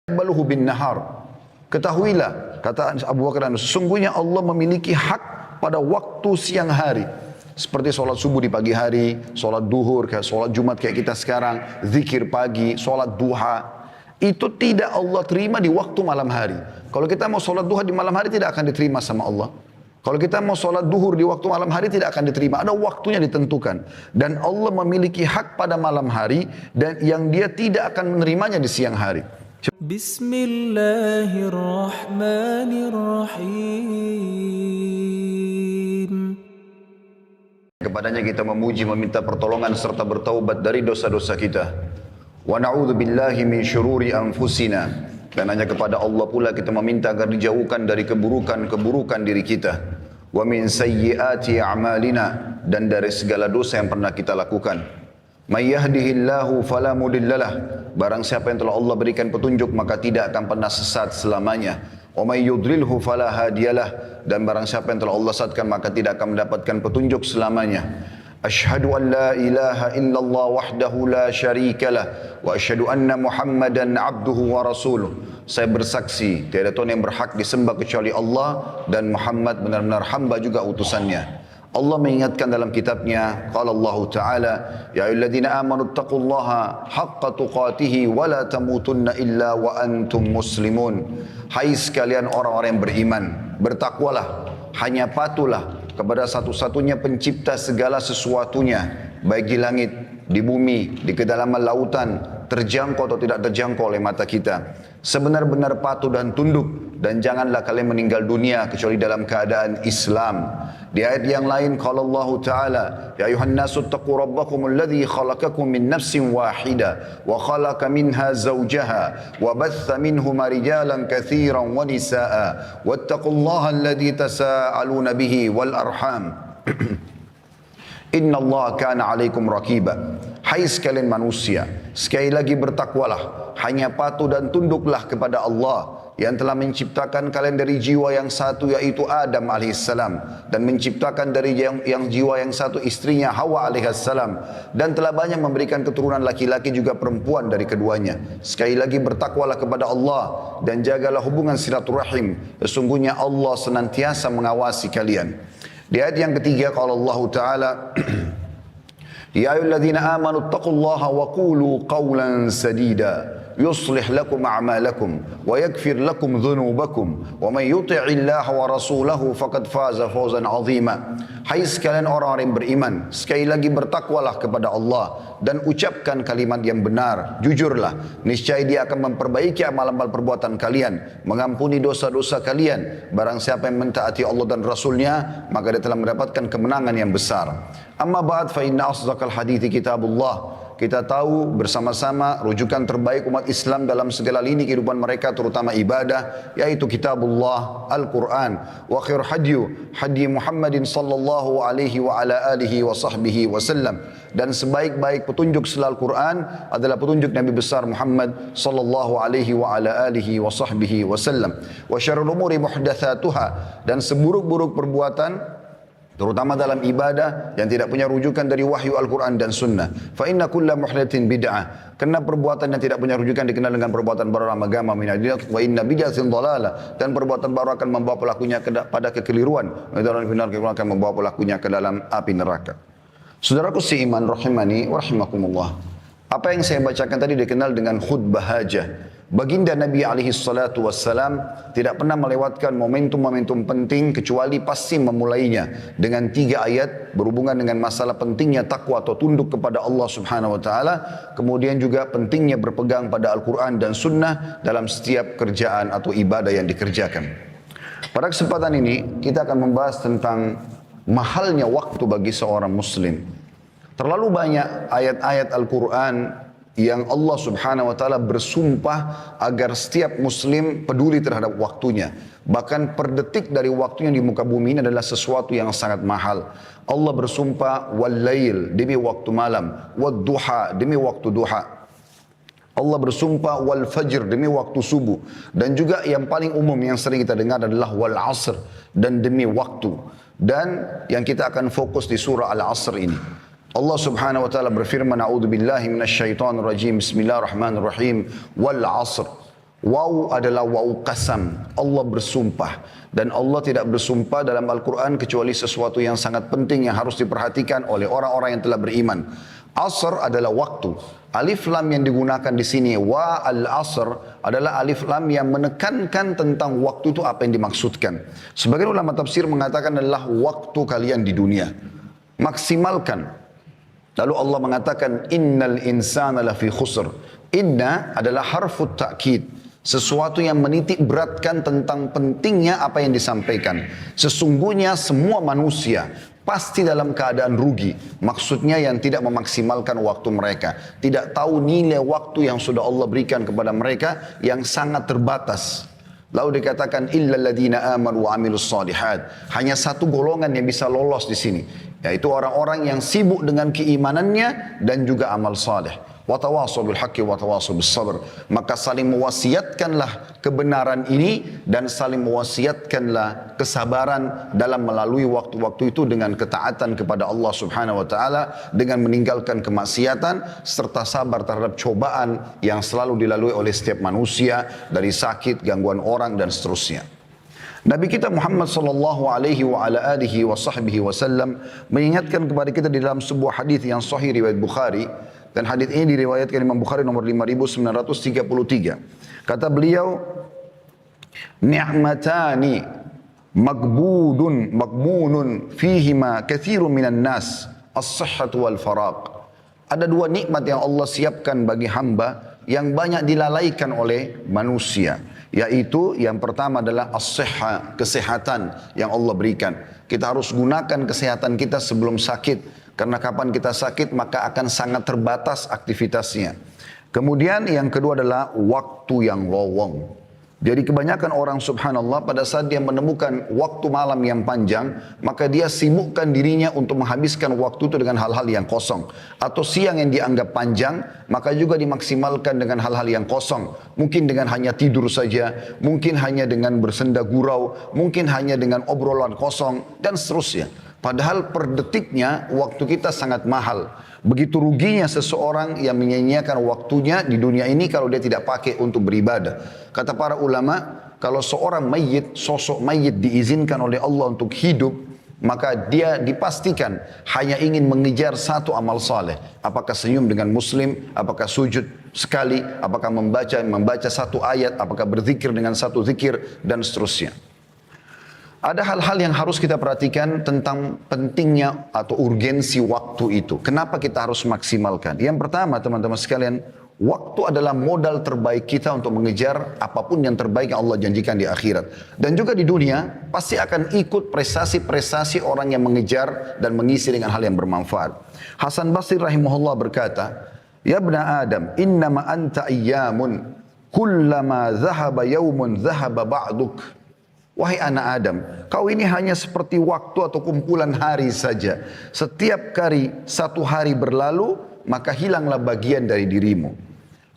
baluhu bin nahar. Ketahuilah, kata Abu Bakar, sesungguhnya Allah memiliki hak pada waktu siang hari. Seperti sholat subuh di pagi hari, sholat duhur, kayak sholat Jumat kayak kita sekarang, zikir pagi, sholat duha. Itu tidak Allah terima di waktu malam hari. Kalau kita mau sholat duha di malam hari tidak akan diterima sama Allah. Kalau kita mau sholat duhur di waktu malam hari tidak akan diterima. Ada waktunya ditentukan. Dan Allah memiliki hak pada malam hari dan yang dia tidak akan menerimanya di siang hari. Bismillahirrahmanirrahim. Kepadanya kita memuji, meminta pertolongan serta bertaubat dari dosa-dosa kita. Wa na'udzu billahi min syururi anfusina. Dan hanya kepada Allah pula kita meminta agar dijauhkan dari keburukan-keburukan diri kita. Wa min sayyiati a'malina, dan dari segala dosa yang pernah kita lakukan. May yahdihillahu fala mudhillalah, barang siapa yang telah Allah berikan petunjuk maka tidak akan pernah sesat selamanya. Wa may yudlilhu fala hadiyalah, dan barang siapa yang telah Allah sesatkan maka tidak akan mendapatkan petunjuk selamanya. Ashhadu an la ilaha illallah wahdahu la syarikalah wa ashhadu anna Muhammadan abduhu wa rasuluh. Saya bersaksi tiada Tuhan yang berhak disembah kecuali Allah dan Muhammad benar-benar hamba juga utusannya. Allah mengingatkan dalam kitabnya, qala Allah Ta'ala, ya ayyuhalladzina amanu taqullaha haqqa tuqatih wa la tamutunna illa wa antum muslimun. Hai sekalian orang-orang yang beriman, bertakwalah, hanya patuhlah kepada satu-satunya pencipta segala sesuatunya, baik di langit, di bumi, di kedalaman lautan, terjangkau atau tidak terjangkau oleh mata kita. Sebenar-benar patuh dan tunduk, dan janganlah kalian meninggal dunia kecuali dalam keadaan Islam. Di ayat yang lain, qala Allah Ta'ala, ya ayuhan nasu taqu rabbakum alladhi khalaqakum min nafsin wahida wa khalaqa minha zawjaha wa batha minhuma rijalan kathiran wa nisaa wattaqullaha alladhi tasaaluna bihi wal arham inna Allah kana alaikum raqiba. Hai sekalian manusia, sekali lagi bertakwalah, hanya patuh dan tunduklah kepada Allah yang telah menciptakan kalian dari jiwa yang satu yaitu Adam alaihissalam, dan menciptakan dari yang jiwa yang satu istrinya Hawa alaihissalam, dan telah banyak memberikan keturunan laki-laki juga perempuan dari keduanya. Sekali lagi bertakwalah kepada Allah dan jagalah hubungan silaturahim, sesungguhnya Allah senantiasa mengawasi kalian. Di ayat yang ketiga kalau Allah Ta'ala ya ayyuhalladzina amanu taqullaha wa qulu qawlan sadida yuslih lakum a'malakum wa yaghfir lakum dhunubakum wa may yuti'illaha wa rasulahu faqad faza fawzan 'azima. Hai sekalian orang-orang yang beriman, sekali lagi bertakwalah kepada Allah dan ucapkan kalimat yang benar, jujurlah, niscaya Dia akan memperbaiki amal-amal perbuatan kalian, mengampuni dosa-dosa kalian. Barang siapa yang mentaati Allah dan Rasulnya, maka dia telah mendapatkan kemenangan yang besar. Amma ba'd, fa inna asdaqal hadithi kitabullah. Kita tahu bersama-sama rujukan terbaik umat Islam dalam segala lini kehidupan mereka, terutama ibadah, yaitu kitabullah, Al-Quran. Wa khair hadi Muhammadin sallallahu alaihi wa ala alihi wa sahbihi wa sallam. Dan sebaik-baik petunjuk selain Al-Quran adalah petunjuk Nabi besar Muhammad sallallahu alaihi wa ala alihi wa sahbihi wa sallam. Wa syarrul umuri muhdatsatuha, dan seburuk-buruk perbuatan terutama dalam ibadah yang tidak punya rujukan dari wahyu Al-Quran dan Sunnah. Fa inna kulla muhdatsin bid'ah, karena perbuatan yang tidak punya rujukan dikenal dengan perbuatan baru dalam agama. Min adillah wa inna bid'atin dhalalah, dan perbuatan baru akan membawa pelakunya pada kekeliruan. Dan akan membawa pelakunya ke dalam api neraka. Saudaraku seiman rahimani wa rahimakumullah. Apa yang saya bacakan tadi dikenal dengan khutbah hajah. Baginda Nabi alaihissalatu wassalam tidak pernah melewatkan momentum-momentum penting kecuali pasti memulainya dengan 3 ayat berhubungan dengan masalah pentingnya takwa atau tunduk kepada Allah subhanahu wa ta'ala. Kemudian juga pentingnya berpegang pada Al-Quran dan Sunnah dalam setiap kerjaan atau ibadah yang dikerjakan. Pada kesempatan ini kita akan membahas tentang mahalnya waktu bagi seorang muslim. Terlalu banyak ayat-ayat Al-Quran yang Allah subhanahu wa ta'ala bersumpah agar setiap muslim peduli terhadap waktunya. Bahkan per detik dari waktunya di muka bumi ini adalah sesuatu yang sangat mahal. Allah bersumpah wal lail, demi waktu malam, wad duha, demi waktu duha. Allah bersumpah wal fajr, demi waktu subuh. Dan juga yang paling umum yang sering kita dengar adalah wal asr, dan demi waktu. Dan yang kita akan fokus di surah Al-Asr ini. Allah subhanahu wa ta'ala berfirman, a'udzu billahi minasyaitonir rajim, bismillahirrahmanirrahim, wal 'ashr. Waw adalah waw qasam. Allah bersumpah. Dan Allah tidak bersumpah dalam Al-Quran kecuali sesuatu yang sangat penting yang harus diperhatikan oleh orang-orang yang telah beriman. Asr adalah waktu. Alif lam yang digunakan di sini wa al-asr adalah alif lam yang menekankan tentang waktu itu apa yang dimaksudkan. Sebagian ulama tafsir mengatakan adalah waktu kalian di dunia. Maksimalkan. Lalu Allah mengatakan innal insana lafi khusr. Inna adalah harfut ta'kid. Sesuatu yang menitik beratkan tentang pentingnya apa yang disampaikan. Sesungguhnya semua manusia pasti dalam keadaan rugi. Maksudnya yang tidak memaksimalkan waktu mereka. Tidak tahu nilai waktu yang sudah Allah berikan kepada mereka yang sangat terbatas. Lalu dikatakan illal ladzina amanu wa amilus shalihat. Hanya satu golongan yang bisa lolos di sini, yaitu orang-orang yang sibuk dengan keimanannya dan juga amal saleh. Watawasau bil haqqi watawasau bis sabr. Maka saling mewasiatkanlah kebenaran ini dan saling mewasiatkanlah kesabaran dalam melalui waktu-waktu itu dengan ketaatan kepada Allah Subhanahu wa taala, dengan meninggalkan kemaksiatan serta sabar terhadap cobaan yang selalu dilalui oleh setiap manusia dari sakit, gangguan orang dan seterusnya. Nabi kita Muhammad sallallahu alaihi wa ala alihi wa sahbihi wasallam mengingatkan kepada kita di dalam sebuah hadis yang sahih riwayat Bukhari. Dan hadis ini diriwayatkan Imam Bukhari nomor 5933. Kata beliau, ni'matani maghbunun fihima katsirun minan nas, as-sihhatu wal faraq. Ada dua nikmat yang Allah siapkan bagi hamba yang banyak dilalaikan oleh manusia. Yaitu yang pertama adalah as-sihha, kesehatan yang Allah berikan. Kita harus gunakan kesehatan kita sebelum sakit. Karena kapan kita sakit maka akan sangat terbatas aktivitasnya. Kemudian yang kedua adalah waktu yang lowong. Jadi kebanyakan orang subhanallah pada saat dia menemukan waktu malam yang panjang, maka dia sibukkan dirinya untuk menghabiskan waktu itu dengan hal-hal yang kosong. Atau siang yang dianggap panjang, maka juga dimaksimalkan dengan hal-hal yang kosong. Mungkin dengan hanya tidur saja, mungkin hanya dengan bersenda gurau, mungkin hanya dengan obrolan kosong, dan seterusnya. Padahal per detiknya waktu kita sangat mahal. Begitu ruginya seseorang yang menyia-nyiakan waktunya di dunia ini kalau dia tidak pakai untuk beribadah. Kata para ulama, kalau seorang mayit, sosok mayit diizinkan oleh Allah untuk hidup, maka dia dipastikan hanya ingin mengejar satu amal saleh. Apakah senyum dengan muslim, apakah sujud sekali, apakah membaca satu ayat, apakah berzikir dengan satu zikir, dan seterusnya. Ada hal-hal yang harus kita perhatikan tentang pentingnya atau urgensi waktu itu. Kenapa kita harus maksimalkan? Yang pertama teman-teman sekalian, waktu adalah modal terbaik kita untuk mengejar apapun yang terbaik yang Allah janjikan di akhirat. Dan juga di dunia pasti akan ikut prestasi-prestasi orang yang mengejar dan mengisi dengan hal yang bermanfaat. Hasan Basri rahimahullah berkata, ya ibna Adam, innama anta ayyamun, kullama zahaba yawmun zahaba ba'duk. Wahai anak Adam, kau ini hanya seperti waktu atau kumpulan hari saja. Setiap kali satu hari berlalu, maka hilanglah bagian dari dirimu.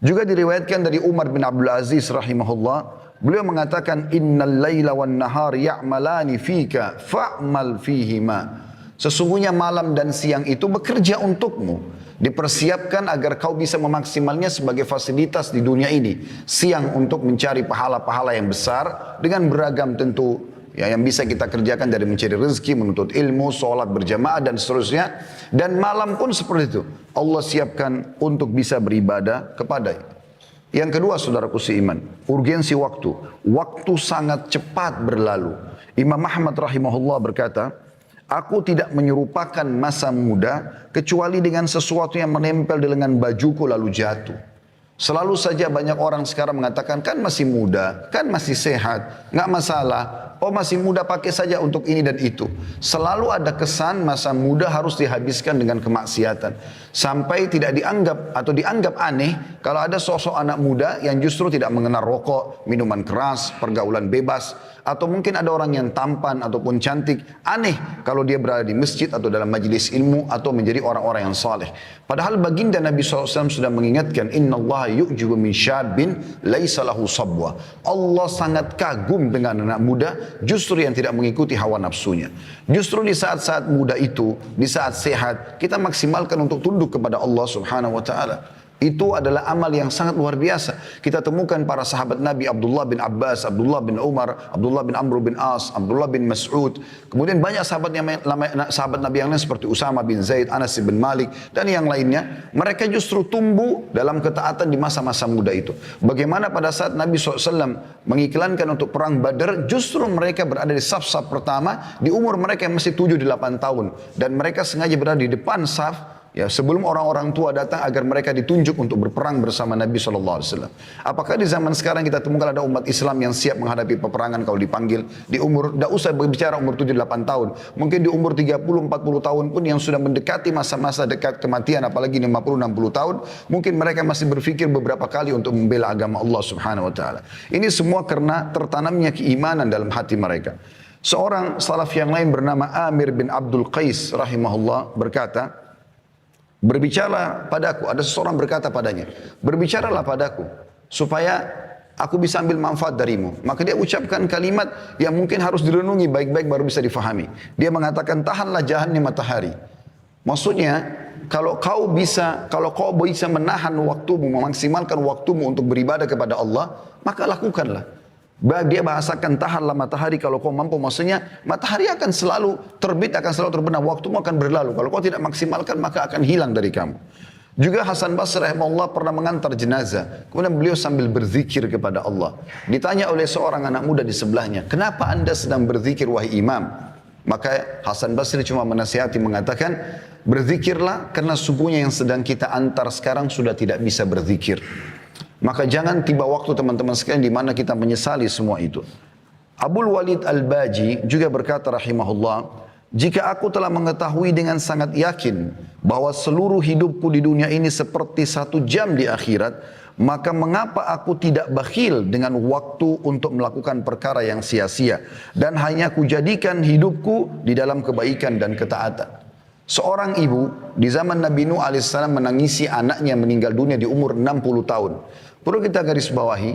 Juga diriwayatkan dari Umar bin Abdul Aziz rahimahullah, beliau mengatakan, innal laila wan nahar ya'malani fika fa'mal fihima. Sesungguhnya malam dan siang itu bekerja untukmu. Dipersiapkan agar kau bisa memaksimalnya sebagai fasilitas di dunia ini. Siang untuk mencari pahala-pahala yang besar dengan beragam tentu ya, yang bisa kita kerjakan dari mencari rezeki, menuntut ilmu, sholat berjamaah dan seterusnya. Dan malam pun seperti itu. Allah siapkan untuk bisa beribadah kepada. Yang kedua saudaraku seiman, urgensi waktu. Waktu sangat cepat berlalu. Imam Ahmad rahimahullah berkata, aku tidak menyerupakan masa muda kecuali dengan sesuatu yang menempel di lengan bajuku lalu jatuh. Selalu saja banyak orang sekarang mengatakan, kan masih muda, kan masih sehat, nggak masalah. Oh masih muda, pakai saja untuk ini dan itu. Selalu ada kesan masa muda harus dihabiskan dengan kemaksiatan. Sampai tidak dianggap atau dianggap aneh kalau ada sosok anak muda yang justru tidak mengenal rokok, minuman keras, pergaulan bebas. Atau mungkin ada orang yang tampan ataupun cantik. Aneh kalau dia berada di masjid atau dalam majlis ilmu atau menjadi orang-orang yang saleh. Padahal baginda Nabi SAW sudah mengingatkan, Inna Allah yu'jibu min syabin laisa lahu sabwa. Allah sangat kagum dengan anak muda justru yang tidak mengikuti hawa nafsunya. Justru di saat-saat muda itu, di saat sehat, kita maksimalkan untuk tunduk kepada Allah Subhanahu wa ta'ala. Itu adalah amal yang sangat luar biasa. Kita temukan para sahabat Nabi, Abdullah bin Abbas, Abdullah bin Umar, Abdullah bin Amr bin As, Abdullah bin Mas'ud. Kemudian banyak sahabat Nabi yang lain seperti Usama bin Zaid, Anas bin Malik, dan yang lainnya. Mereka justru tumbuh dalam ketaatan di masa-masa muda itu. Bagaimana pada saat Nabi SAW mengiklankan untuk perang Badar, justru mereka berada di saf-saf pertama, di umur mereka yang masih 7-8 tahun. Dan mereka sengaja berada di depan saf, ya, sebelum orang-orang tua datang agar mereka ditunjuk untuk berperang bersama Nabi SAW. Apakah di zaman sekarang kita temukan ada umat Islam yang siap menghadapi peperangan kalau dipanggil di umur, tidak usah berbicara umur 7-8 tahun, mungkin di umur 30-40 tahun pun yang sudah mendekati masa-masa dekat kematian, apalagi 50-60 tahun, mungkin mereka masih berpikir beberapa kali untuk membela agama Allah Subhanahu Wa Taala. Ini semua karena tertanamnya keimanan dalam hati mereka. Seorang salaf yang lain bernama Amir bin Abdul Qais rahimahullah berkata, berbicaralah padaku, ada seseorang berkata padanya, berbicaralah padaku supaya aku bisa ambil manfaat darimu. Maka dia ucapkan kalimat yang mungkin harus direnungi baik-baik baru bisa difahami. Dia mengatakan, tahanlah jahannya matahari. Maksudnya, kalau kau bisa menahan waktumu, memaksimalkan waktumu untuk beribadah kepada Allah, maka lakukanlah. Dia bahasakan tahanlah matahari kalau kau mampu, maksudnya matahari akan selalu terbit, akan selalu terbenam, waktumu akan berlalu. Kalau kau tidak maksimalkan maka akan hilang dari kamu. Juga Hasan Basri rahimahullah pernah mengantar jenazah. Kemudian beliau sambil berzikir kepada Allah. Ditanya oleh seorang anak muda di sebelahnya, kenapa anda sedang berzikir wahai imam? Maka Hasan Basri cuma menasihati mengatakan, berzikirlah karena sungguhnya yang sedang kita antar sekarang sudah tidak bisa berzikir. Maka jangan tiba waktu teman-teman sekalian di mana kita menyesali semua itu. Abul Walid Al-Baji juga berkata rahimahullah, jika aku telah mengetahui dengan sangat yakin bahwa seluruh hidupku di dunia ini seperti 1 jam di akhirat, maka mengapa aku tidak bakhil dengan waktu untuk melakukan perkara yang sia-sia dan hanya kujadikan hidupku di dalam kebaikan dan ketaatan. Seorang ibu di zaman Nabi Nuh AS menangisi anaknya meninggal dunia di umur 60 tahun. Perlu kita garis bawahi,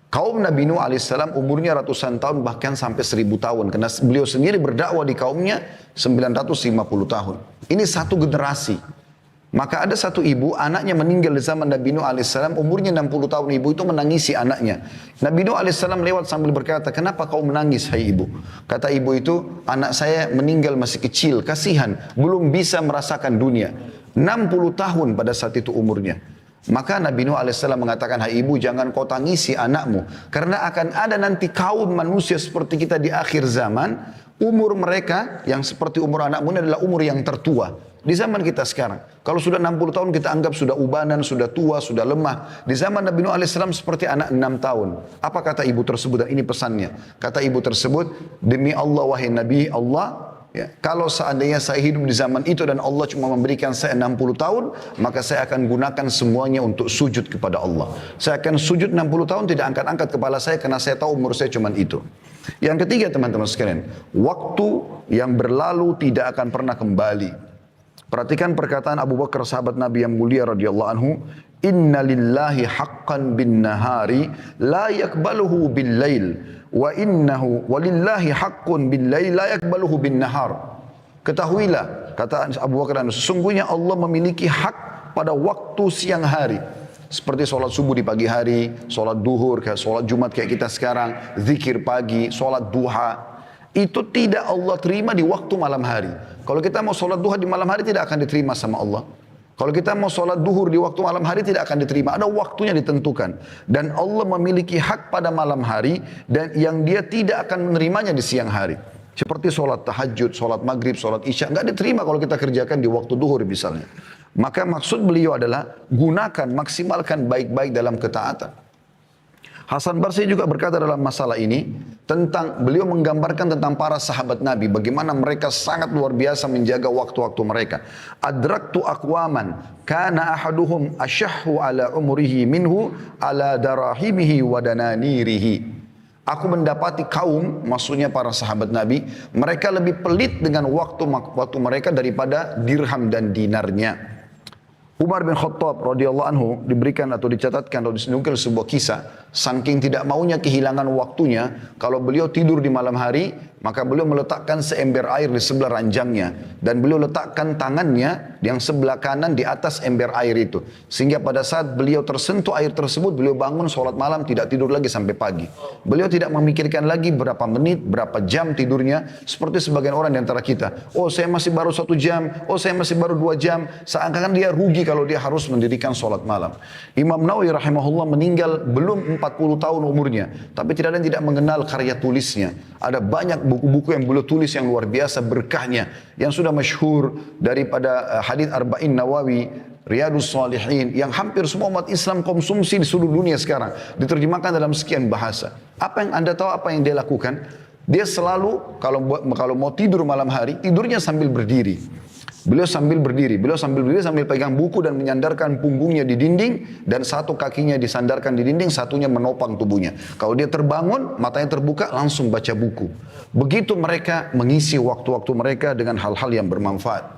kaum Nabi Nuh AS umurnya ratusan tahun bahkan sampai 1000 tahun. Karena beliau sendiri berdakwah di kaumnya 950 tahun. Ini satu generasi. Maka ada satu ibu, anaknya meninggal di zaman Nabi Nuh AS, umurnya 60 tahun, ibu itu menangisi anaknya. Nabi Nuh AS lewat sambil berkata, kenapa kau menangis hai ibu? Kata ibu itu, anak saya meninggal masih kecil, kasihan, belum bisa merasakan dunia. 60 tahun pada saat itu umurnya. Maka Nabi Nuh AS mengatakan, hai ibu jangan kau tangisi anakmu. Karena akan ada nanti kaum manusia seperti kita di akhir zaman, umur mereka yang seperti umur anakmu ini adalah umur yang tertua. Di zaman kita sekarang, kalau sudah 60 tahun kita anggap sudah ubanan, sudah tua, sudah lemah. Di zaman Nabi Nuh AS seperti anak 6 tahun. Apa kata ibu tersebut dan ini pesannya? Kata ibu tersebut, demi Allah wahai Nabi Allah, ya, kalau seandainya saya hidup di zaman itu dan Allah cuma memberikan saya 60 tahun, maka saya akan gunakan semuanya untuk sujud kepada Allah. Saya akan sujud 60 tahun, tidak angkat-angkat kepala saya karena saya tahu umur saya cuma itu. Yang ketiga teman-teman sekalian, waktu yang berlalu tidak akan pernah kembali. Perhatikan perkataan Abu Bakar sahabat Nabi yang mulia radhiyallahu anhu, inna lillahi haqqan bin nahari la yakbaluhu bil lail wa innahu walillahi haqqun bil lail la yakbaluhu bin nahar. Ketahuilah, kata Abu Bakar, sesungguhnya Allah memiliki hak pada waktu siang hari. Seperti sholat subuh di pagi hari, sholat duhur, sholat Jumat kayak kita sekarang, zikir pagi, sholat duha. Itu tidak Allah terima di waktu malam hari. Kalau kita mau sholat duha di malam hari tidak akan diterima sama Allah. Kalau kita mau sholat duhur di waktu malam hari tidak akan diterima. Ada waktunya ditentukan. Dan Allah memiliki hak pada malam hari dan yang dia tidak akan menerimanya di siang hari. Seperti sholat tahajud, sholat maghrib, sholat isya. Nggak diterima kalau kita kerjakan di waktu duhur misalnya. Maka maksud beliau adalah gunakan, maksimalkan baik-baik dalam ketaatan. Hasan Basri juga berkata dalam masalah ini tentang beliau menggambarkan tentang para sahabat Nabi bagaimana mereka sangat luar biasa menjaga waktu-waktu mereka. Adraktu aqwaman kana ahaduhum ashahhu ala umrihi minhu ala darahimihi wa dananirihi. Aku mendapati kaum, maksudnya para sahabat Nabi, mereka lebih pelit dengan waktu mereka daripada dirham dan dinarnya. Umar bin Khattab radhiyallahu anhu diberikan atau dicatatkan atau disenungkil sebuah kisah. Saking tidak maunya kehilangan waktunya, kalau beliau tidur di malam hari, maka beliau meletakkan seember air di sebelah ranjangnya. Dan beliau letakkan tangannya yang sebelah kanan di atas ember air itu. Sehingga pada saat beliau tersentuh air tersebut, beliau bangun sholat malam, tidak tidur lagi sampai pagi. Beliau tidak memikirkan lagi berapa menit, berapa jam tidurnya. Seperti sebagian orang di antara kita. Oh, saya masih baru 1 jam. Oh, saya masih baru 2 jam. Seakan-akan dia rugi kalau dia harus mendirikan sholat malam. Imam Nawawi rahimahullah meninggal belum 40 tahun umurnya. Tapi tidak ada yang tidak mengenal karya tulisnya. Ada banyak buku-buku yang beliau tulis yang luar biasa berkahnya. Yang sudah masyhur daripada hadis Arba'in Nawawi, Riyadus Salihin, yang hampir semua umat Islam konsumsi di seluruh dunia sekarang. Diterjemahkan dalam sekian bahasa. Apa yang Anda tahu apa yang dia lakukan? Dia selalu kalau mau tidur malam hari, tidurnya sambil berdiri. Beliau sambil berdiri sambil pegang buku dan menyandarkan punggungnya di dinding dan satu kakinya disandarkan di dinding, satunya menopang tubuhnya. Kalau dia terbangun, matanya terbuka, langsung baca buku. Begitu mereka mengisi waktu-waktu mereka dengan hal-hal yang bermanfaat.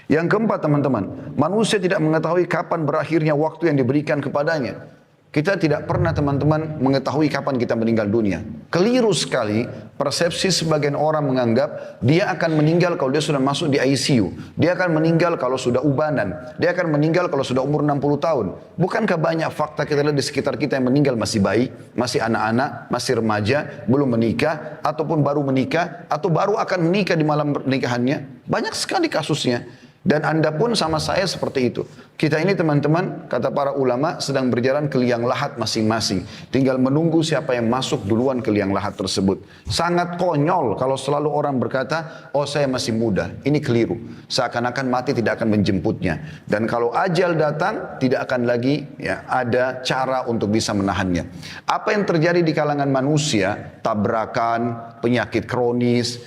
Yang keempat teman-teman, manusia tidak mengetahui kapan berakhirnya waktu yang diberikan kepadanya. Kita tidak pernah teman-teman mengetahui kapan kita meninggal dunia. Keliru sekali persepsi sebagian orang menganggap dia akan meninggal kalau dia sudah masuk di ICU. Dia akan meninggal kalau sudah ubanan. Dia akan meninggal kalau sudah umur 60 tahun. Bukankah banyak fakta kita lihat di sekitar kita yang meninggal masih bayi, masih anak-anak, masih remaja, belum menikah, ataupun baru menikah, atau baru akan menikah di malam pernikahannya. Banyak sekali kasusnya. Dan Anda pun sama saya seperti itu. Kita ini teman-teman, kata para ulama, sedang berjalan ke liang lahat masing-masing. Tinggal menunggu siapa yang masuk duluan ke liang lahat tersebut. Sangat konyol kalau selalu orang berkata, oh saya masih muda. Ini keliru. Seakan-akan mati tidak akan menjemputnya. Dan kalau ajal datang, tidak akan lagi ada cara untuk bisa menahannya. Apa yang terjadi di kalangan manusia, tabrakan, penyakit kronis,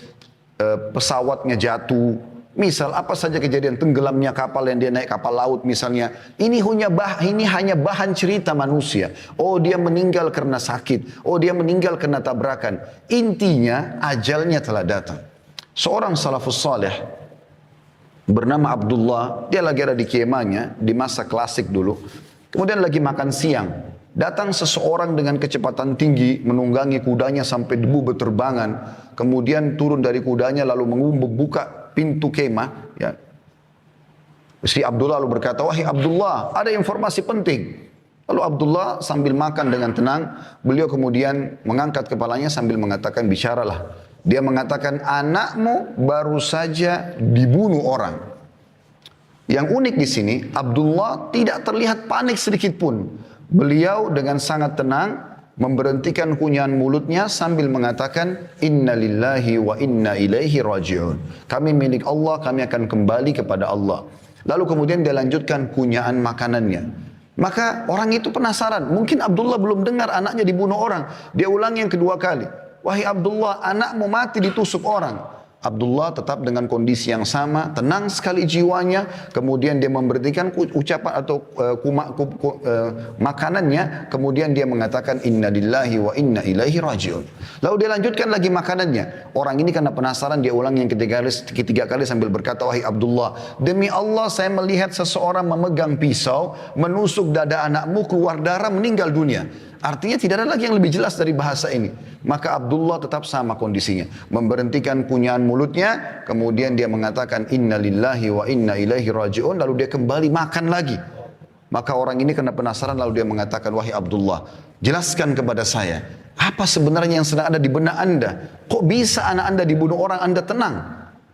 pesawatnya jatuh, misal apa saja kejadian tenggelamnya kapal yang dia naik kapal laut misalnya. Ini hanya bahan cerita manusia. Oh dia meninggal karena sakit. Oh dia meninggal karena tabrakan. Intinya ajalnya telah datang. Seorang salafus saleh bernama Abdullah. Dia lagi ada di kemahnya di masa klasik dulu. Kemudian lagi makan siang. Datang seseorang dengan kecepatan tinggi menunggangi kudanya sampai debu berterbangan. Kemudian turun dari kudanya lalu membuka pintu kemah, ya. Si Abdullah lalu berkata, wahai Abdullah, ada informasi penting. Lalu Abdullah sambil makan dengan tenang, beliau kemudian mengangkat kepalanya sambil mengatakan, bicaralah. Dia mengatakan, anakmu baru saja dibunuh orang. Yang unik di sini, Abdullah tidak terlihat panik sedikit pun. Beliau dengan sangat tenang memberhentikan kunyahan mulutnya sambil mengatakan inna lillahi wa inna ilaihi raji'un. Kami milik Allah, kami akan kembali kepada Allah. Lalu kemudian dia lanjutkan kunyahan makanannya. Maka orang itu penasaran, mungkin Abdullah belum dengar anaknya dibunuh orang. Dia ulang yang kedua kali. Wahai Abdullah, anakmu mati ditusuk orang. Abdullah tetap dengan kondisi yang sama, tenang sekali jiwanya. Kemudian dia memberhentikan ucapan atau makanannya. Kemudian dia mengatakan inna lillahi wa inna ilaihi raji'un. Lalu dia lanjutkan lagi makanannya. Orang ini karena penasaran dia ulang yang ketiga kali sambil berkata, wahai Abdullah, demi Allah saya melihat seseorang memegang pisau, menusuk dada anakmu, keluar darah, meninggal dunia. Artinya tidak ada lagi yang lebih jelas dari bahasa ini. Maka Abdullah tetap sama kondisinya. Memberhentikan kunyahan mulutnya. Kemudian dia mengatakan inna lillahi wa inna ilaihi raji'un. Lalu dia kembali makan lagi. Maka orang ini kena penasaran lalu dia mengatakan, wahai Abdullah, jelaskan kepada saya. Apa sebenarnya yang sedang ada di benak anda? Kok bisa anak anda dibunuh orang anda tenang?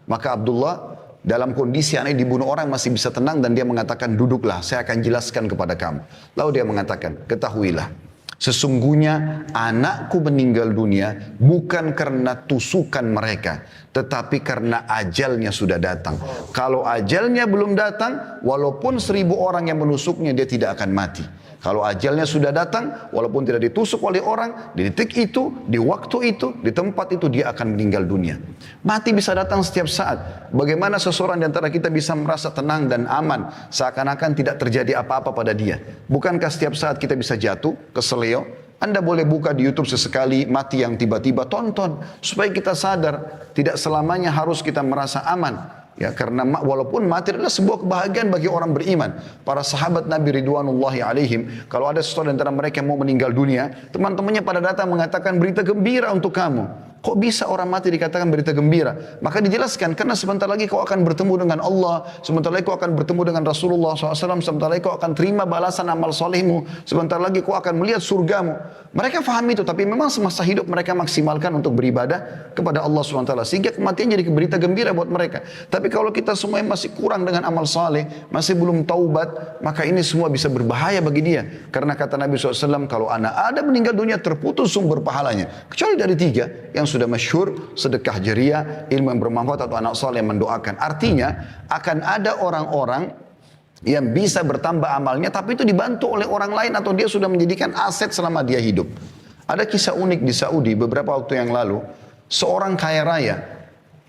Maka Abdullah dalam kondisi aneh dibunuh orang masih bisa tenang. Dan dia mengatakan duduklah saya akan jelaskan kepada kamu. Lalu dia mengatakan ketahuilah. Sesungguhnya anakku meninggal dunia bukan karena tusukan mereka, tetapi karena ajalnya sudah datang. Kalau ajalnya belum datang, walaupun 1000 orang yang menusuknya, dia tidak akan mati. Kalau ajalnya sudah datang, walaupun tidak ditusuk oleh orang, di detik itu, di waktu itu, di tempat itu, dia akan meninggal dunia. Mati bisa datang setiap saat. Bagaimana seseorang di antara kita bisa merasa tenang dan aman, seakan-akan tidak terjadi apa-apa pada dia? Bukankah setiap saat kita bisa jatuh, keseleo? Anda boleh buka di YouTube sesekali mati yang tiba-tiba, tonton. Supaya kita sadar, tidak selamanya harus kita merasa aman. Ya, karena walaupun mati adalah sebuah kebahagiaan bagi orang beriman. Para sahabat Nabi Ridwanullahi alaihim, kalau ada seseorang antara mereka yang mau meninggal dunia, teman-temannya pada datang mengatakan berita gembira untuk kamu. Kok bisa orang mati dikatakan berita gembira? Maka dijelaskan, karena sebentar lagi kau akan bertemu dengan Allah, sebentar lagi kau akan bertemu dengan Rasulullah SAW, sebentar lagi kau akan terima balasan amal solehmu, sebentar lagi kau akan melihat surgamu. Mereka faham itu, tapi memang semasa hidup mereka maksimalkan untuk beribadah kepada Allah SWT. Sehingga kematian jadi berita gembira buat mereka. Tapi kalau kita semua masih kurang dengan amal saleh, masih belum taubat, maka ini semua bisa berbahaya bagi dia. Karena kata Nabi SAW, kalau anak Adam meninggal dunia terputus sumber pahalanya. Kecuali dari 3, yang sudah masyhur, sedekah jariah, ilmu yang bermanfaat atau anak saleh yang mendoakan. Artinya akan ada orang-orang yang bisa bertambah amalnya, tapi itu dibantu oleh orang lain atau dia sudah menjadikan aset selama dia hidup. Ada kisah unik di Saudi beberapa waktu yang lalu, seorang kaya raya,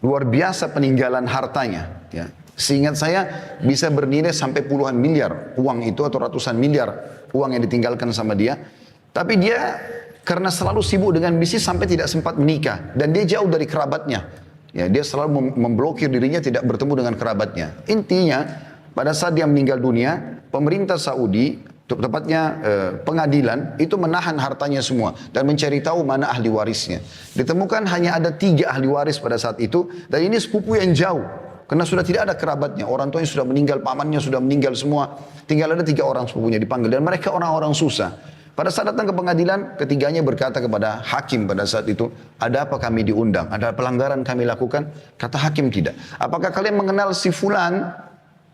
luar biasa peninggalan hartanya. Ya. Seingat saya bisa bernilai sampai puluhan miliar uang itu atau ratusan miliar uang yang ditinggalkan sama dia. Tapi dia karena selalu sibuk dengan bisnis sampai tidak sempat menikah. Dan dia jauh dari kerabatnya. Ya, dia selalu memblokir dirinya tidak bertemu dengan kerabatnya. Intinya, pada saat dia meninggal dunia, pemerintah Saudi, tepatnya pengadilan, itu menahan hartanya semua. Dan mencari tahu mana ahli warisnya. Ditemukan hanya ada 3 ahli waris pada saat itu. Dan ini sepupu yang jauh. Karena sudah tidak ada kerabatnya. Orang tuanya sudah meninggal, pamannya sudah meninggal semua. Tinggal ada 3 orang sepupunya dipanggil. Dan mereka orang-orang susah. Pada saat datang ke pengadilan, ketiganya berkata kepada hakim pada saat itu, ada apa kami diundang? Ada pelanggaran kami lakukan? Kata hakim tidak. Apakah kalian mengenal si fulan?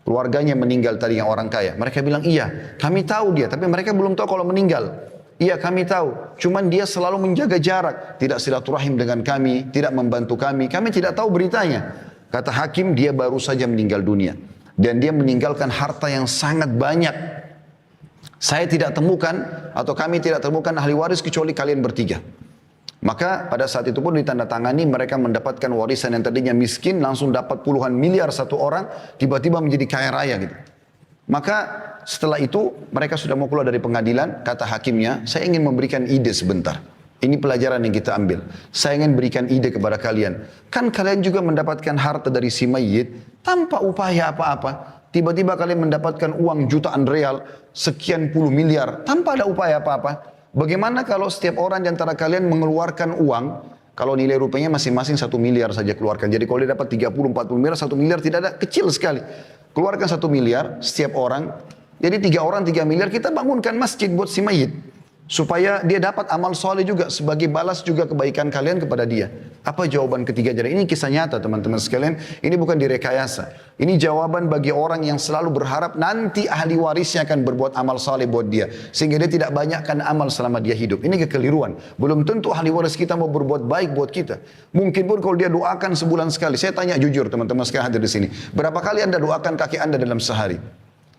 Keluarganya meninggal tadi yang orang kaya. Mereka bilang iya, kami tahu dia, tapi mereka belum tahu kalau meninggal. Iya kami tahu, cuman dia selalu menjaga jarak, tidak silaturahim dengan kami, tidak membantu kami tidak tahu beritanya. Kata hakim, dia baru saja meninggal dunia. Dan dia meninggalkan harta yang sangat banyak. Saya tidak temukan atau kami tidak temukan ahli waris kecuali kalian bertiga. Maka pada saat itu pun ditandatangani, mereka mendapatkan warisan yang tadinya miskin langsung dapat puluhan miliar satu orang, tiba-tiba menjadi kaya raya gitu. Maka setelah itu mereka sudah mau keluar dari pengadilan, kata hakimnya, saya ingin memberikan ide sebentar. Ini pelajaran yang kita ambil. Saya ingin berikan ide kepada kalian. Kan kalian juga mendapatkan harta dari si mayit tanpa upaya apa-apa. Tiba-tiba kalian mendapatkan uang jutaan real, sekian puluh miliar, tanpa ada upaya apa-apa. Bagaimana kalau setiap orang di antara kalian mengeluarkan uang, kalau nilai rupiahnya masing-masing 1 miliar saja keluarkan. Jadi kalau dia dapat 30-40 miliar, 1 miliar tidak ada, kecil sekali. Keluarkan 1 miliar setiap orang, jadi 3 orang 3 miliar, kita bangunkan masjid buat si mayit. Supaya dia dapat amal soleh juga sebagai balas juga kebaikan kalian kepada dia. Apa jawaban ketiga? Jadi ini kisah nyata teman-teman sekalian. Ini bukan direkayasa. Ini jawaban bagi orang yang selalu berharap nanti ahli warisnya akan berbuat amal soleh buat dia. Sehingga dia tidak banyakkan amal selama dia hidup. Ini kekeliruan. Belum tentu ahli waris kita mau berbuat baik buat kita. Mungkin pun kalau dia doakan sebulan sekali. Saya tanya jujur teman-teman sekalian hadir di sini. Berapa kali anda doakan kaki anda dalam sehari?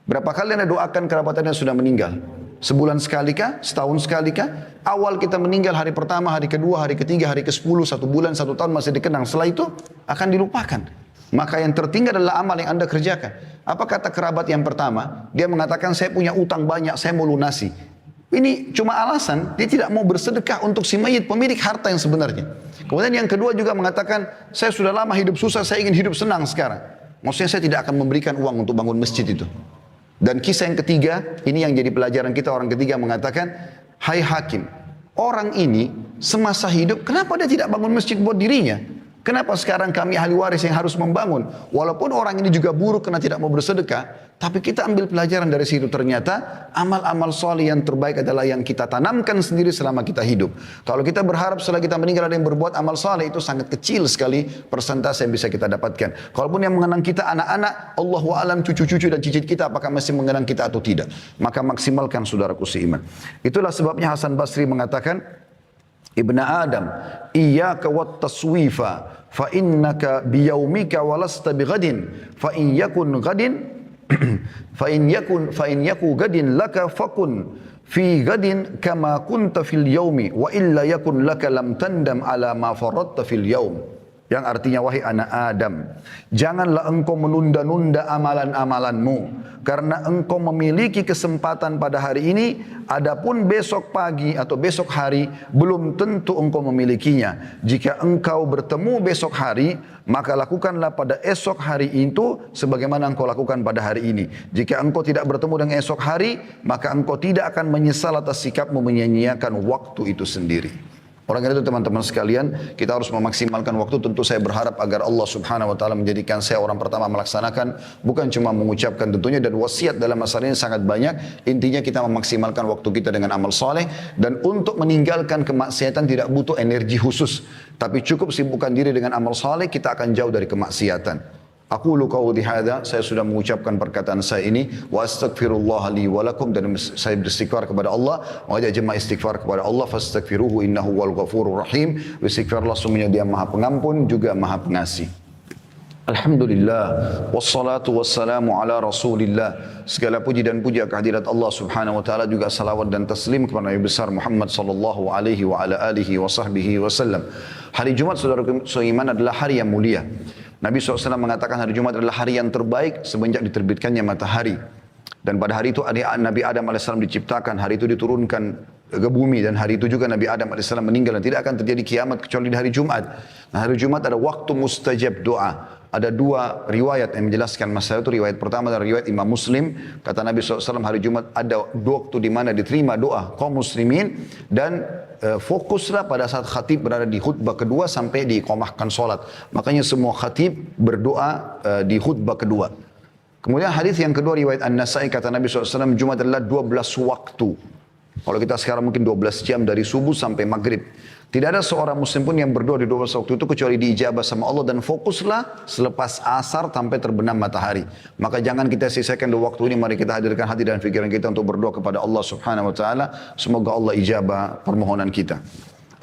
Berapa kali anda doakan kerabat anda yang sudah meninggal? Sebulan sekali kah? Setahun sekali kah? Awal kita meninggal hari pertama, hari kedua, hari ketiga, hari ke-10, 1 bulan, 1 tahun masih dikenang. Setelah itu akan dilupakan. Maka yang tertinggal adalah amal yang anda kerjakan. Apa kata kerabat yang pertama? Dia mengatakan saya punya utang banyak, saya mau lunasi. Ini cuma alasan, dia tidak mau bersedekah untuk si mayit pemilik harta yang sebenarnya. Kemudian yang kedua juga mengatakan saya sudah lama hidup susah, saya ingin hidup senang sekarang. Maksudnya saya tidak akan memberikan uang untuk bangun masjid itu. Dan kisah yang ketiga, ini yang jadi pelajaran kita, orang ketiga mengatakan, hai hakim, orang ini semasa hidup, kenapa dia tidak bangun masjid buat dirinya? Kenapa sekarang kami ahli waris yang harus membangun? Walaupun orang ini juga buruk karena tidak mau bersedekah, tapi kita ambil pelajaran dari situ. Ternyata amal-amal soleh yang terbaik adalah yang kita tanamkan sendiri selama kita hidup. Kalau kita berharap setelah kita meninggal ada yang berbuat amal soleh, itu sangat kecil sekali persentase yang bisa kita dapatkan. Kalaupun yang mengenang kita anak-anak, Allahu a'lam cucu-cucu dan cicit kita apakah masih mengenang kita atau tidak. Maka maksimalkan saudaraku seiman. Itulah sebabnya Hasan Basri mengatakan, Ibn Adam, iyyaka wat taswifa fa innaka biyaumika walasta bighadin fa in yakun ghadin fa in yaku gadin laka fakun fi gadin kama kunta fil yaumi wa illa yakun laka lam tandam ala ma faradta fil yaum. yang artinya wahai anak Adam, janganlah engkau menunda-nunda amalan-amalanmu, karena engkau memiliki kesempatan pada hari ini, adapun besok pagi atau besok hari belum tentu engkau memilikinya. Jika engkau bertemu besok hari, maka lakukanlah pada esok hari itu sebagaimana engkau lakukan pada hari ini. Jika engkau tidak bertemu dengan esok hari, maka engkau tidak akan menyesal atas sikapmu menyia-nyiakan waktu itu sendiri. Oleh karena itu teman-teman sekalian, kita harus memaksimalkan waktu. Tentu saya berharap agar Allah Subhanahu wa taala menjadikan saya orang pertama melaksanakan, bukan cuma mengucapkan tentunya, dan wasiat dalam masalah ini sangat banyak. Intinya kita memaksimalkan waktu kita dengan amal soleh, dan untuk meninggalkan kemaksiatan tidak butuh energi khusus, tapi cukup sibukkan diri dengan amal soleh, kita akan jauh dari kemaksiatan. Aku qauli hadza, saya sudah mengucapkan perkataan saya ini, wa astaghfirullah li wa lakum, dan saya beristighfar kepada Allah, mengajak jemaah istighfar kepada Allah, fastaghfiruhu innahu wal ghafurur rahim. Istighfarlah, sungguhnya Dia Maha Pengampun juga Maha Pengasih. Alhamdulillah, wassalatu wassalamu ala Rasulillah. Segala puji dan puja kehadirat Allah Subhanahu wa taala, juga salawat dan taslim kepada Nabi besar Muhammad sallallahu alaihi wa ala alihi wa sahbihi wasallam. Hari Jumat, saudara seiman, adalah hari yang mulia. Nabi SAW mengatakan hari Jumat adalah hari yang terbaik semenjak diterbitkannya matahari. Dan pada hari itu Nabi Adam AS diciptakan, hari itu diturunkan ke bumi, dan hari itu juga Nabi Adam AS meninggal, dan tidak akan terjadi kiamat kecuali di hari Jumat. Nah, hari Jumat ada waktu mustajab doa. Ada dua riwayat yang menjelaskan masalah itu. Riwayat pertama adalah riwayat Imam Muslim. Kata Nabi SAW, hari Jumat ada dua waktu di mana diterima doa kaum muslimin, dan fokuslah pada saat khatib berada di khutbah kedua sampai diiqamahkan solat. Makanya semua khatib berdoa di khutbah kedua. Kemudian hadis yang kedua riwayat An-Nasai, kata Nabi SAW, Jumat adalah 12 waktu. Kalau kita sekarang mungkin 12 jam dari subuh sampai maghrib. Tidak ada seorang muslim pun yang berdoa di 12 waktu itu kecuali diijabah sama Allah, dan fokuslah selepas asar sampai terbenam matahari. Maka jangan kita sisakan dua waktu ini, mari kita hadirkan hati dan pikiran kita untuk berdoa kepada Allah Subhanahu wa taala. Semoga Allah ijabah permohonan kita.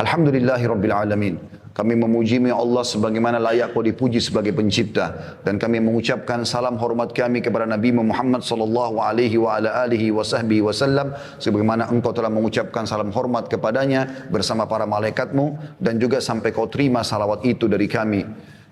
Alhamdulillahirabbil alamin. Kami memuji-Mu ya Allah sebagaimana layak Kau dipuji sebagai pencipta, dan kami mengucapkan salam hormat kami kepada Nabi Muhammad sallallahu alaihi wa ala alihi wa sahbihi wasallam, sebagaimana Engkau telah mengucapkan salam hormat kepadanya bersama para malaikatmu, dan juga sampai Kau terima salawat itu dari kami.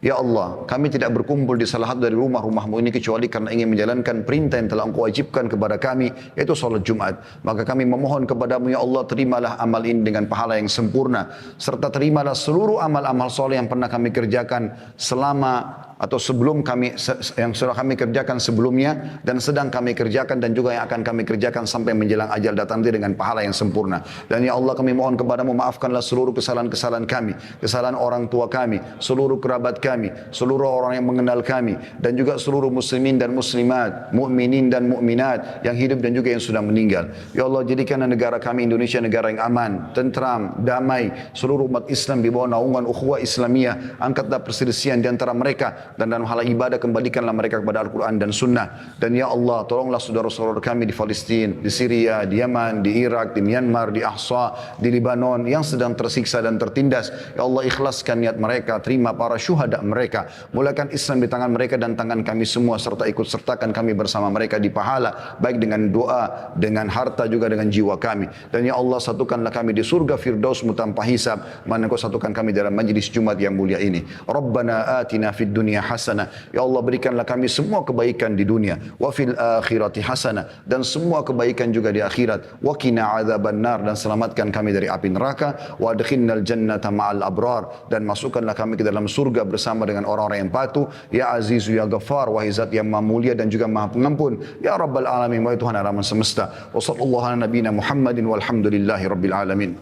Ya Allah, kami tidak berkumpul di salah satu dari rumah-rumah-Mu ini kecuali karena ingin menjalankan perintah yang telah Engkau wajibkan kepada kami, yaitu salat Jumat. Maka kami memohon kepada-Mu ya Allah, terimalah amal ini dengan pahala yang sempurna, serta terimalah seluruh amal-amal soleh yang pernah kami kerjakan selama atau sebelum kami, yang sudah kami kerjakan sebelumnya dan sedang kami kerjakan, dan juga yang akan kami kerjakan sampai menjelang ajal datang dengan pahala yang sempurna. Dan ya Allah, kami mohon kepada-Mu, maafkanlah seluruh kesalahan-kesalahan kami, kesalahan orang tua kami, seluruh kerabat kami, seluruh orang yang mengenal kami, dan juga seluruh muslimin dan muslimat, mukminin dan mukminat yang hidup dan juga yang sudah meninggal. Ya Allah, jadikanlah negara kami Indonesia negara yang aman, tentram, damai, seluruh umat Islam di bawah naungan ukhuwah Islamiyah. Angkatlah perselisihan di antara mereka, dan dalam hal ibadah kembalikanlah mereka kepada Al-Quran dan Sunnah. Dan ya Allah, tolonglah saudara-saudara kami di Palestina, di Syria, di Yaman, di Irak, di Myanmar, di Ahsa, di Libanon yang sedang tersiksa dan tertindas. Ya Allah, ikhlaskan niat mereka, terima para syuhada mereka, mulakan Islam di tangan mereka dan tangan kami semua, serta ikut sertakan kami bersama mereka di pahala, baik dengan doa, dengan harta, juga dengan jiwa kami. Dan ya Allah, satukanlah kami di surga Firdaus tanpa hisab, mana Kau satukan kami dalam majlis Jumat yang mulia ini. Rabbana atina fid dunya hasanah. Ya Allah, berikanlah kami semua kebaikan di dunia, wa fil akhirati hasanah, dan semua kebaikan juga di akhirat. Wa qina adzabannar, dan selamatkan kami dari api neraka. Wa adkhilnal jannata ma'al abrar, dan masukkanlah kami ke dalam surga bersama dengan orang-orang yang patuh. Ya Azizu ya Ghaffar, wahai Zat yang Maha Mulia dan juga Maha Pengampun. Ya Rabbal Alamin, wahai Tuhan alam semesta. Wa sallallahu ala nabiyina Muhammadin walhamdulillahi rabbil alamin.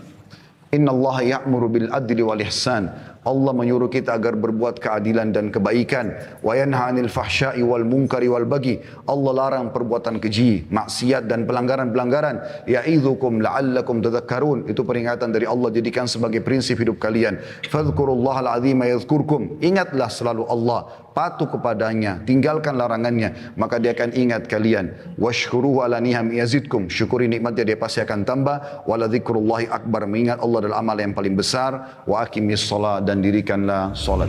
Inna Allah ya'muru bil adli wal ihsan. Allah menyuruh kita agar berbuat keadilan dan kebaikan. Wa yanha 'anil fahsya'i wal munkari wal baghi. Allah larang perbuatan keji, maksiat dan pelanggaran-pelanggaran. Ya'idzukum la'allakum tadhakkarun. Itu peringatan dari Allah, jadikan sebagai prinsip hidup kalian. Fadhkurullahal 'azima yadhkurkum. Ingatlah selalu Allah, patuh kepadanya, tinggalkan larangannya, maka Dia akan ingat kalian. Washkuruhu 'ala niham yazidkum. Syukuri nikmatnya, Dia pasti akan tambah. Wa la dzikrullahi akbar. Mengingat Allah adalah amal yang paling besar. Wa aqimis shalah, dan dirikanlah salat.